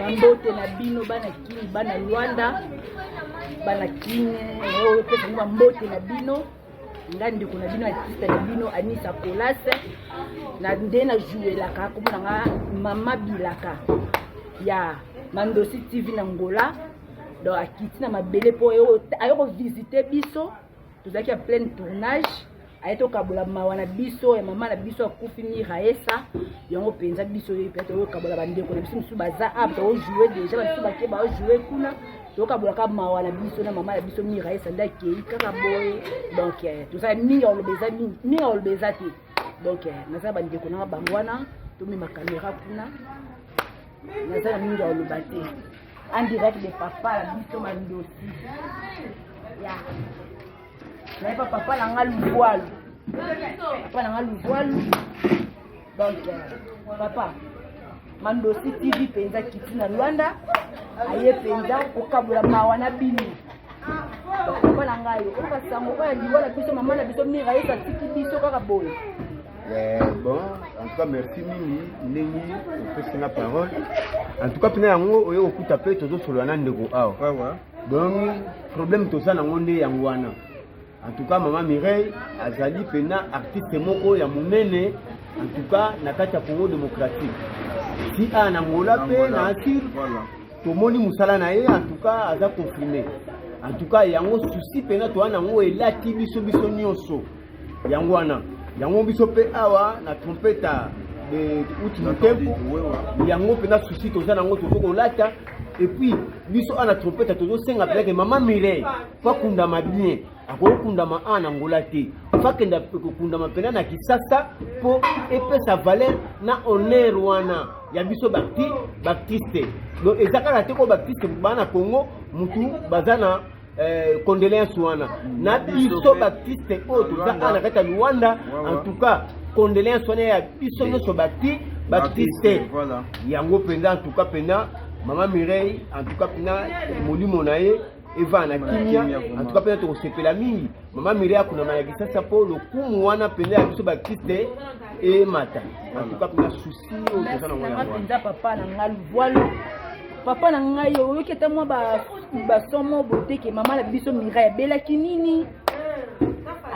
Bambote na bino bana kini bana Luanda bana kine oyo pesa bambote na bino ngandi kuna bino artiste na bino Anissa Kolase na ndena jouelaka komona nga mama Bilaka ya Mandosi TV na Ngola donc akiti na mabele po ayoko visiter biso tozaki ya plein tournage ayeto kabola mawa na biso ya mama na biso akufi ni Raesa yango penza biso ye peut-être oyo kabola bandeko na biso musu baza apte o jouer déjà ba biso bakeba o jouer kuna to kabola ka mawa na biso na mama na biso ni Raesa ndaki kaka boy donc tout ça ni on le beza te donc naza bandeko na bangwana to mi ma caméra kuna naza mingi on le bate en direct de papa la biso Mandosi ya mais papa na nga luvoile papa na nga luvoile donc papa Mandosi TV penza kiti na Luanda aye penza okabula mawa na bini papa na nga yo okasango kwa livoile biso mama na biso mira yesa tiki biso kaka boy. Bon, en tout cas merci Mimi Nengi pour la parole. En tout cas pena yango oyo okuta pe tozo solana ndeko awo. Donc problème to ça na ngonde yangwana. En tout cas maman Mireille azali pena artiste moko ya munene en tout cas na kati ya Congo démocratique. Si ana ngola pe na asir tomoni musala na ye en tout cas aza confirmé. En tout cas yango souci pena to ana ngo elati biso nyonso. Yangwana yango biso pe awa na trompette de outil tempo yango pena souci toza nango tozoko lata et puis biso ana trompette tozo senga peleke mama Mireille fa kundama bien akolo kundama ana ngola te fa kenda kundama pena na Kisasa po epesa valeur na honneur wana ya biso baptiste donc ezaka te ko baptiste bana Congo mutu bazana condoléances wana na biso baptiste o toza ana kata Luanda en tout cas condoléances wana ya biso nyonso baptiste yango penza en tout cas pena mama Mireille en tout cas pena molimo na ye eva na kimia en tout cas pena to sepela mingi mama Mireille akuna na Kisasa po le kumu wana pena ya biso baptiste et mata en tout cas pena souci o toza na mwana penza papa na ngal voile papa na ngai yo yoketa mwa ba somo bote ke mama na biso Mireille belaki nini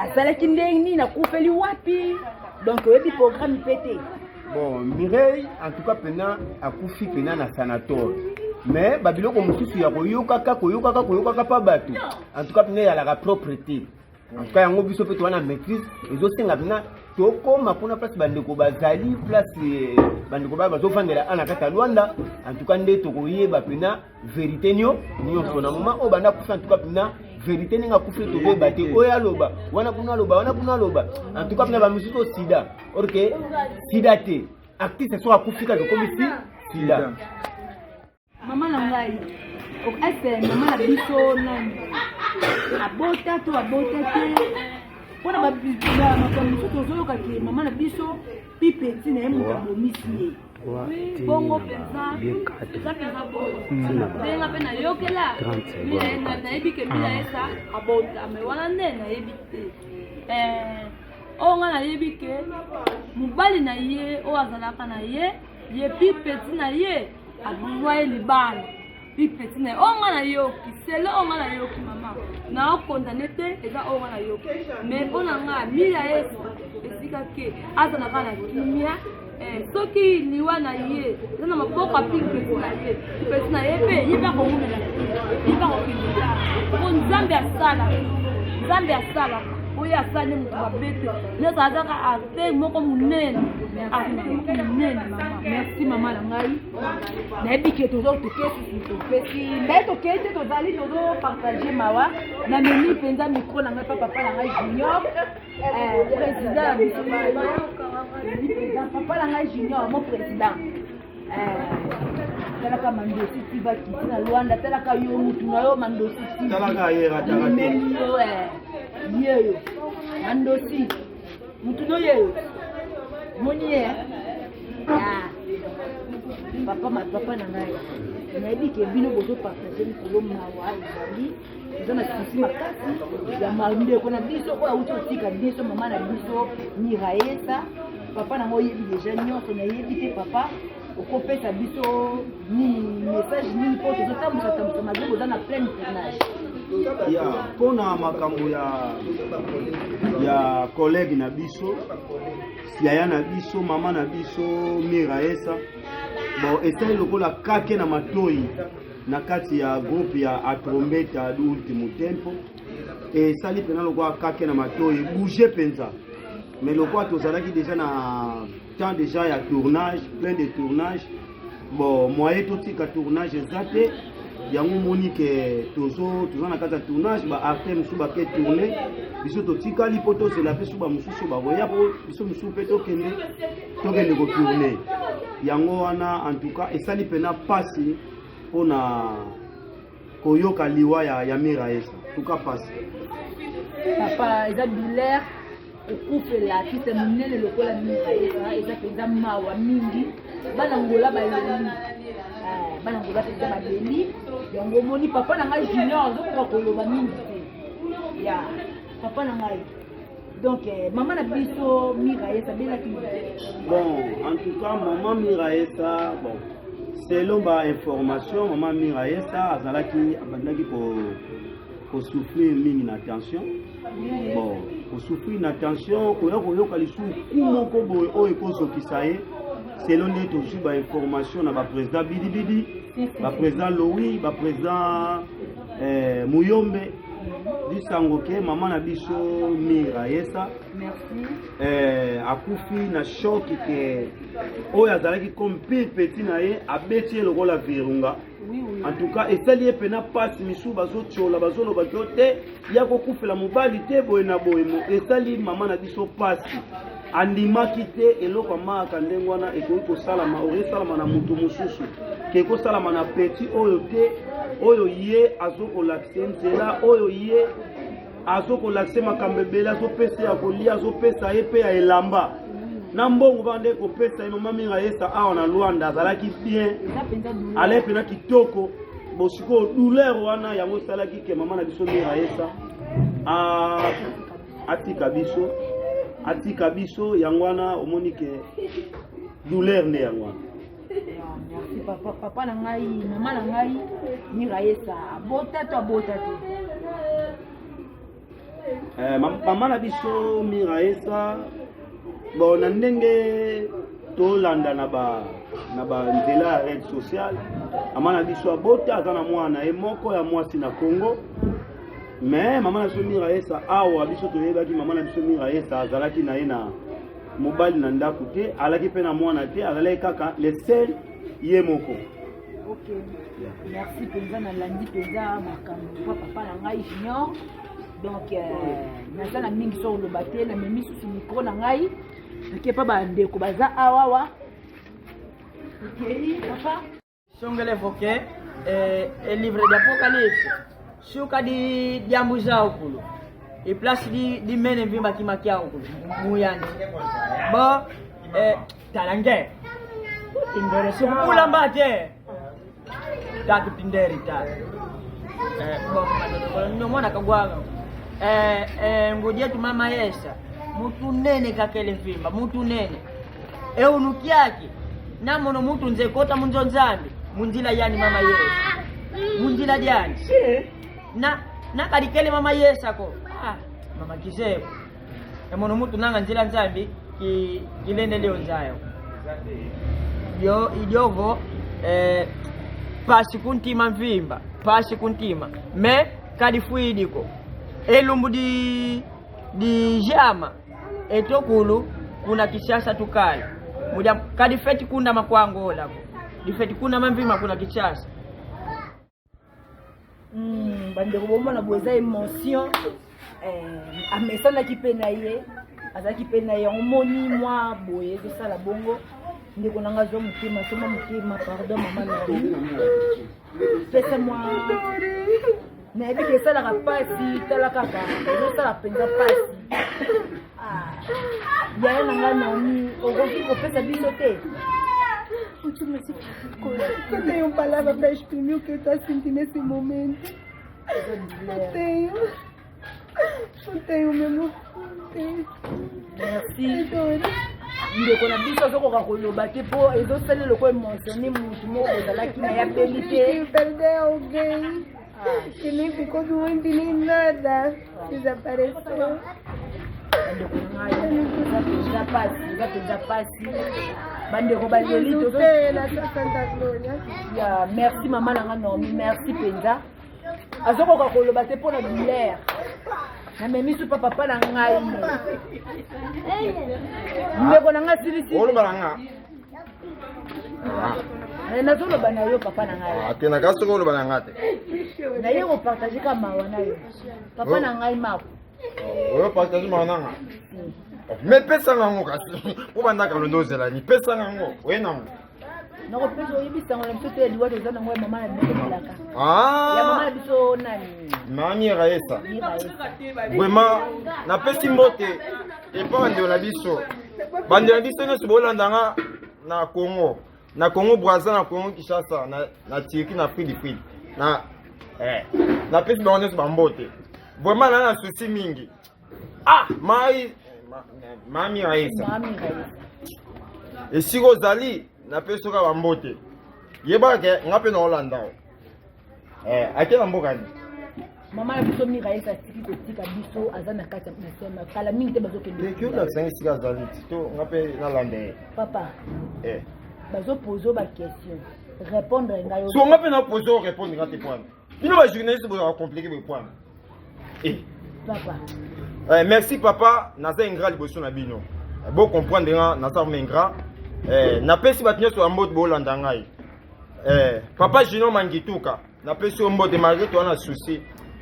azalaki ndeni na kufeli wapi donc oyebi programme pété. Bon Mireille en tout cas pena akufi pena na sanatoire mais babiloko mosusu ya koyoka pa bato en tout cas pena ya la propreté en tout cas yango biso pe to wana maîtrise ezosenga pena tokoma mpona place bandeko bazali place bandeko bazofandela ana kata Luanda en tout cas nde tokoyeba pena vérité nyonso na moment oyo banda kufa en tout cas pena vérité ninga kufa tokoyeba te oyo aloba wana kuna aloba en tout cas pena bamisusu sida or que sida te artiste so akufika tokomi sida mama na ngai ese mama na biso nani abota te wana babizila makambo tozoyoka ke mama na biso pipeti na ye moto abomisi ye bongo penza benga mpe nayokela nayebi ke mbila esa abota me wana nde nayebi te oyo nga nayebi ke mobali na ye oyo azalaka na ye pipeti na ye abuzwa ye libala pipeti na ye oyo nga nayoki sele oyo nga nayoki mama naokondane te eza oyo nga nayoki me mpona nga mila esa esika ke azalaka na kimia soki liwa na ye eza na maboko apipeti na ye pipeti na ye mpe ye mpe akongumela ye mpe akokindela po nzambe asala oyo asali moto babete nyonso azaka arte moko monene mama merci mama na ngai nayebi ke topesi mbe tokei te tozali tozopartage mawa namemi mpenza mikro na ngai pa papa na ngai junior président ya biso papa na ngai junior mo président talaka Mandosi TV kiti na Luanda talaka yo mutu na yo Mandosi TV talaka yera yeyo Mandosi mutu no yeyo moni ye papa na ngai nayebi ke bino bozopartage mikolo mawa ezali eza na sisi makasi ya mandeko na biso oyo auti otika biso mama na biso ni Raesa papa nango oyebi deja nyonso nayebi te papa okopesa biso nini message nini po tozotambusa mazobo oza na pleine tournage. Ya mpona makambo ya collègue na biso siaya na biso mama na biso Miraesa bon esali lokola kake na matoi na kati ya groupe ya Atrombeta Ultimo Tempo esali pena lokola kake na matoi bouger penza mais lokola tozalaki déjà na temps déjà ya tournage plein de tournage bon moyen totika tournage ezate yango moni ke tozo na kati ya tournage ba artem su ba ke tourner biso totikali po tozela pe su ba mususu ba voya po biso mususu pe tokende ko tourner yango wana en tout cas esali pena pasi pona koyoka liwa ya Miraesa en tout cas pasi papa eza bilaire okupela artiste monene lokola Miraesa eza penza mawa mingi bana ngola bayeli bana ngola penza babeli yango moni papa na ngai junior azokoka koloba mingi te ya papa na ngai donc maman na biso Miraesa belaki bon en tout cas maman Miraesa bon selon ba information maman Miraesa azalaki abandaki pour souffrir mingi na tension bon pour souffrir na tension koyoka lisusu kumoko boye oyo ekozokisa ye selon les toujours ba information na ba président Bidibidi ba président Louis ba président Muyombe disango ke maman na biso Miraesa akufi na choc ke oyo azalaki comme pile petit na ye abeti lokola virunga en tout cas esali pena passe misu bazotiola bazoloba te ya kokufela mobali te boye na boye esali maman na biso passe andimaki te eloko amaka ndenge wana ekoki kosalama oresalama na moto mosusu ke ekosalama na petit oyo te oyo ye azokolakise nzela oyo ye azokolakise makambo ebele azopesa ya kolia azopesa ye mpe ya elamba na mbongo bande kopesa ye mama Miraesa awa na Luanda azalaki bien ale pena kitoko bosiko douleur wana yango esalaki ke mama na biso Miraesa atika biso yango wana omoni ke douleur nde yango wana. Merci papa na ngai mama na ngai Miraesa bota mama na biso Miraesa bon na ndenge tolanda na ba nzela ya rede sociale mama na biso abota aza na mwana ye moko ya mwasi na Congo mais mama na biso Miraesa awa biso toyebaki mama na biso Miraesa azalaki na ye na mobali na ndako te alaki pe na mwana te azalaki kaka le seul ye moko. Ok, merci penza na landi penza makambo papa na ngai junior donc naza na mingi so oloba te na memi susu micro na ngai ke pa bandeko baza awawa. Ok papa Songele voke livre d'Apocalypse shuka di jambu zao kulu e place di mene vimba kimakia kulu muyanje bo talange tindere so kula mbate tak tinderi ta bo nyomona kagwaga ngoje tu mama Yesa mutu nene kakele vimba mutu nene eunuki yake namono mutu nze kota munzonzambi munjila yani mama Yesa munjila jani na kalikele mama Yesa ko mama kiseko emono mutu nanga njila nzambi kilende leo nzayo yo ijogo pasi kuntima mvimba pasi kuntima me kalifuidiko elumbu di jama etokulu kuna kishasa tukali muja kalifeti kunda makwango lako difeti kuna mvima kuna kishasa bandeko bomona boza émotion amesana kipena ye azaki pena ye omoni mwa boye sala bongo ndeko nanga zo mutima soma mutima pardon mama na pesa mwa na ebi ke sala kapasi tala kaka zo sala penza pasi ya nanga nani ogoki kopesa biso te. Tu me dis que tem uma palavra para exprimir o que eu estou sentindo nesse momento. Não tenho, meu amor. Não tenho. Merci. ndeko na biso azokoka koloba te mpo ezosalela lokola émotionné mutu moko ezalaki na ya beli te. Perdeu alguém que nem ficou doente nem nada. Desapareceu. Bandeko na ngai eza penza pasi bandeko baleli na Santa Glória. ya merci mama na nga Naomi, merci penza azokoka koloba te mpo na douleur namemisu pa papa na ngai ndeko na ngai silisi nazoloba na yo papa na ngai akenaka soki oloba na nga te naye kopartage ka mawa na yo papa na ngai mako oyo partage mawa nanga me pesanga yango kasi po bandaka londo ozelani pesanga yango oye nango nakopesa oyebisango na biso te ya liwa toza nango ya mama na biso melaka ya mama na biso nani mami raesa vraiment napesi mbote epa bandeko na biso nyonso bolandanga na Congo Brazza, na Congo Kinshasa, na Turquie, na Philippines. Napesi bango nyonso bambote vraiment na souci mingi mami raesa esika ozali napesi soka bambote yebaka ke nga mpe na olanda ake na mboka ni mama na biso miraisa tiki kotika biso aza na kati ya masema kala mingi te bazokende kiolakisanga esika azali to nga mpe nalanda ye papa bazopose baquestion répondre ngai so nga mpe napose o répondre nga te poana bino bajournaliste boza bacomplike bepoana papa merci papa naza ingrat liboso na bino bocomprendre nga naza ma ingrat napesi bato nyonso ya mbote boolanda ngai papa Junior Mangituka napesi yo mbote malgré to wana souci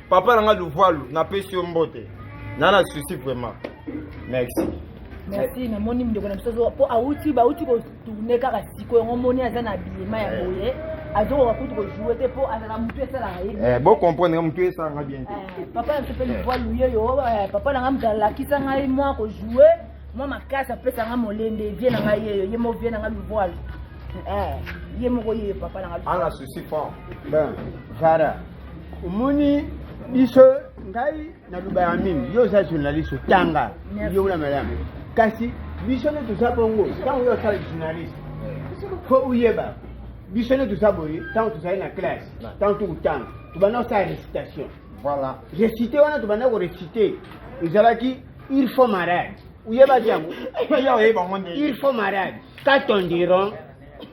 papa nanga Luvalu napesi yo mbote nana souci vraiment merci namoni ndeko na biso po auti kotourne kaka sikoyo ngo moni aza na bilema ya boye azokoka kutu kojoue te po azala mutu esalaka ye bocomprendre nga mutu esalanga bien te papa na biso mpe Luvalu yeyo papa nanga mutu alakisa ngai mwa kojoue mwa makasi apesa nga molende vie na ngai yeyo ye mo vie na nga Luvalu ye moko yeyo papa na nga ana souci fort Zara omoni biso ngai na luba ya mingi yo za journaliste tanga yo una madame kasi biso ne tuza bongo quand yo sala journaliste fo uyeba biso ne tuza boye tant tuza na classe tant tu tanga tu bana sa récitation voilà réciter wana tu bana ko réciter ezalaki il faut malade uyeba diamo il faut malade quand on diront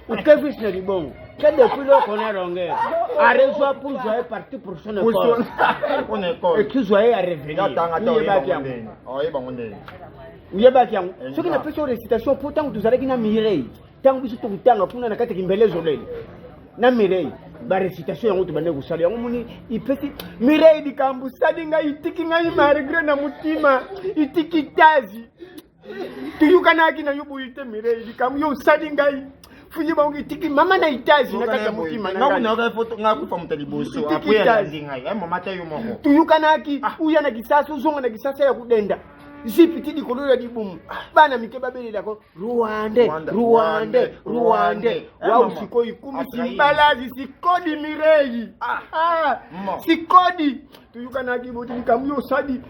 ou que vous ne bon que depuis lors qu'on a longueur à rejoindre pour jouer parti pour son école et que jouer à revenir uyeba kiango soki na pesa récitation pourtant tu zalaki na mirei tango biso tukutanga puna na kati kimbele zolele na mirei ba récitation yango tu bande kusala yango muni ipesi mirei dikambu sadi ngai itiki ngai malgré na mutima itiki tazi tuyukanaki na yubuite mirei dikambu yo sadi ngai fuji bangi tiki mama na itazi na kati mutima na nga foto nga kufa mutaliboso apo ya ndingai mama tayo moko tuyukanaki uya na kisasa uzonga na kisasa ya kudenda zipiti dikolo ya dibumu bana mikeba belela ko Rwande wa usiko ikumi simbalazi sikodi mirei sikodi tuyukanaki boti nikamuyo sadi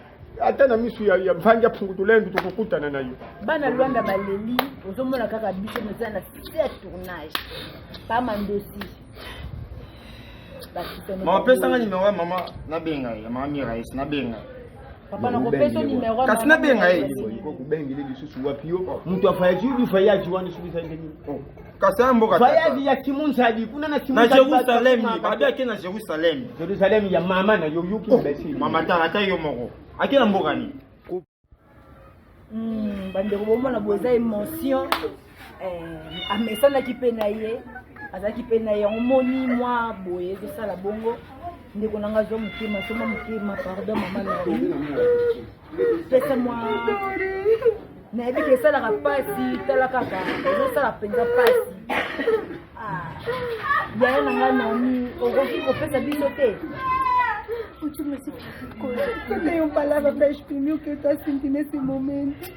ata na misu ya mvanja pungutulendu tukukutana nayo bana Rwanda baleli ozomona kaka biso meza na 7 tournage kama ndosi mama pesa nga numéro ya mama nabenga ya mama Miraisa nabenga papa na kopesa numéro kasi nabenga ye ko kubengile bisusu wapi yo mtu afayaji yu fayaji wani subisa ngeni kasi mboka fayaji ya kimunzaji kuna na kimunzaji na Jerusalem babi ake na Jerusalem ya mama na yo yuki mbesi mama tata yo moko ake na mboka ni bandeko bomona boza émotion amesanaki mpe na ye azalaki mpe na ye omoni mwa boye ezosala bongo ndeko na nga zo motema soma motema pardon mama na pesa mwa nayebi ke esalaka mpasi tala kaka ezosala mpenza mpasi yaya na nga Naomi okoki kopesa biso te Última coisa. Não tenho palavra para exprimir o que eu estou sentindo nesse momento.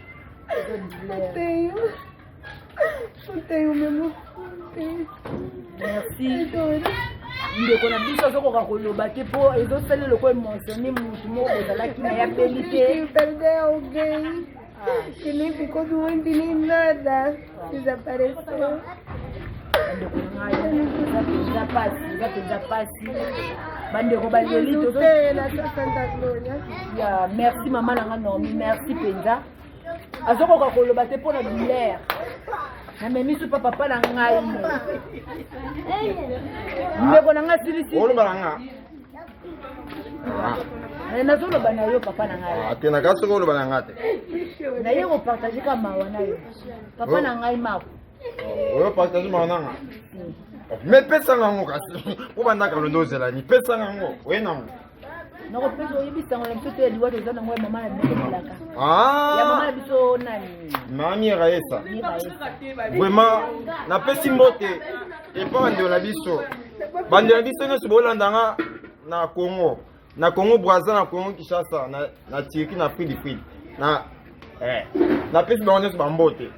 Não tenho mesmo. Merci. ndeko na biso azokoka koloba te mpo ezosalela lokola émotionné mutu moko ezalaki na ya beli te. Perdeu alguém Que nem ficou doente nem nada. Desapareceu. bandeko baleli na Santa Glória. ya merci mama nanga Naomi merci penza azokoka koloba te mpona douleur namemisu pa papa na ngai ndeko na ngai silisi oloba na nga nazoloba na yo papa na ngai te naka soki oloba na nga te naye kopartage ka mawa na yo papa na ngai mako oyo partage mawa nanga me pesanga yango kasi po bandaka londo ozelani pesanga yango oye nango nakopesa oyebisango na mpeto ya liwato eza nango ya mama na biso melaka ya mama na biso nani mami eraesa vraiment napesi mbote epa bandeko na biso nyonso bolandanga na Congo Brazza na Congo Kinshasa na Turquie na Philippines napesi bango nyonso bambote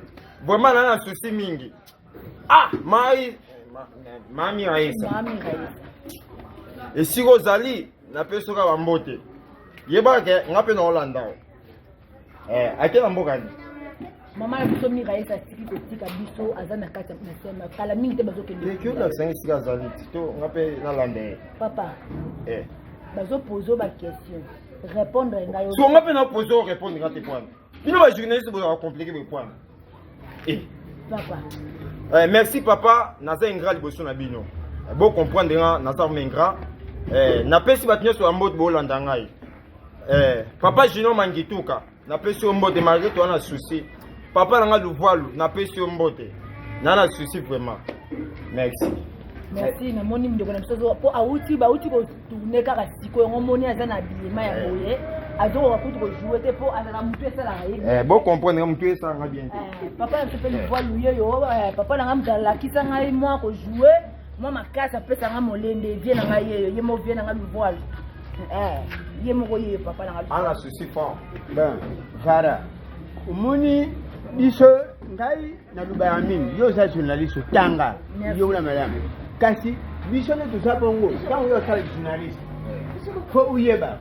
vraiment na susi mingi mami eraesa esika ozali napesi oka bambote yebaka ke nga mpe na olanda ake na mboka ni mama na biso miraesa asiki kotika biso aza na kati ya masema kala mingi te bazokende lakisanga esika azali to nga mpe nalanda ye papa bazopose baquestion répondre ngai so nga mpe napose o répondre nga te pwana bino bajournaliste bozaka komplike bepwana papa merci papa naza ingrat liboso na bino bocomprendre nga naza ingrat napesi bato nyonso ya mbote boolanda ngai papa Junior Mangituka napesi yo mbote malgré to wana souci papa nanga Luvalu napesi yo mbote nana souci vraiment merci namoni ndeko na biso po bauti kotourne kaka siko yango moni aza na bilema ya boye azokoka kutu kojoue te po azala motu esalaka ye bocomprendre nga motu esalanga bien te papa na biso mpe Luvalu yeyo papa nanga moto alakisa ngai mwa kojoue mwa makasi apesanga molende vie na ngai yeyo ye mo vie na ngai Luvalu ye moko yeyo papa na ngai ana souci fort ben vara omoni biso ngai naloba ya mingi yo oza journaliste otanga yo una malamu kasi biso nde toza bongo ntango yo osala journaliste fo uyeba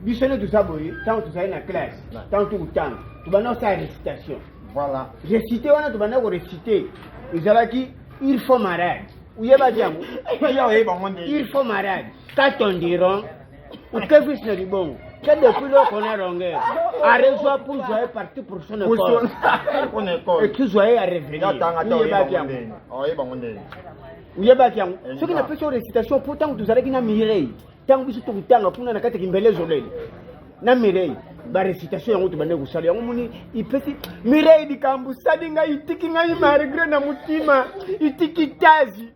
biso nde toza boye ntango tozali na classe ntango tokotanga tobanda osala récitation voilà récite wana tobanda korécite ezalaki il faut malade uyeba jango il faut malade katondiron ukefis na libongo que depuis lors qu'on a longueur a reçoit pour jouer parti pour son école et tout jouer à revenir uyeba jango ce qui n'a pas sur récitation pourtant tout ça qui n'a miré tant biso tokutanga puna na kati kimbelezo lele na mirei ba récitation yango tobande kusala yango moni ipesi mirei dikambu sadi ngai itiki ngai malgré na mutima itiki tazi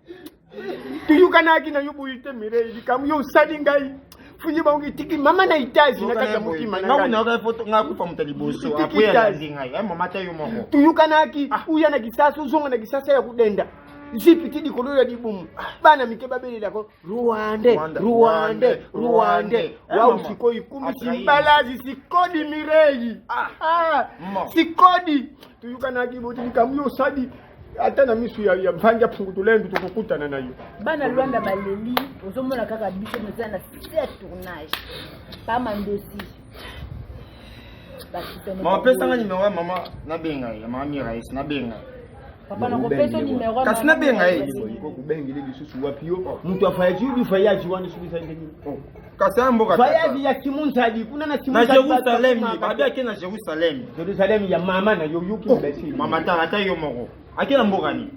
tuyukanaki na yubu ite mirei dikambu yo sadi ngai fuji bango itiki mama na itazi na kati ya mutima na ngai na foto ngakufa mutaliboso apuya tazi ngai mama tayo moko tuyukanaki uya na kisasa uzonga na kisasa ya kudenda zipiti dikolo ya dibumu bana mike babeli lako Rwande wao siko ikumi simbalazi sikodi mirei sikodi tuyukana kiboti nikamyo sadi hata na misu ya mvanja pungutulendu tukukutana nayo bana Rwanda baleli uzomona kaka biso mezana set tournage kama ndosi mama pesanga nimero ya mama nabenga ya mama Miraisa nabenga papa na kopesa nimero kasi nabenga ye iko kubengile bisusu wapi yo mtu afayaji udi fayaji wani subisa ndeni kasi amboka fayaji ya Simunzadi kuna na Simunzadi na Jerusalem babi ake na Jerusalem ya mama na yo yuki mbesi mama ta ata yo moko ake na mboka ni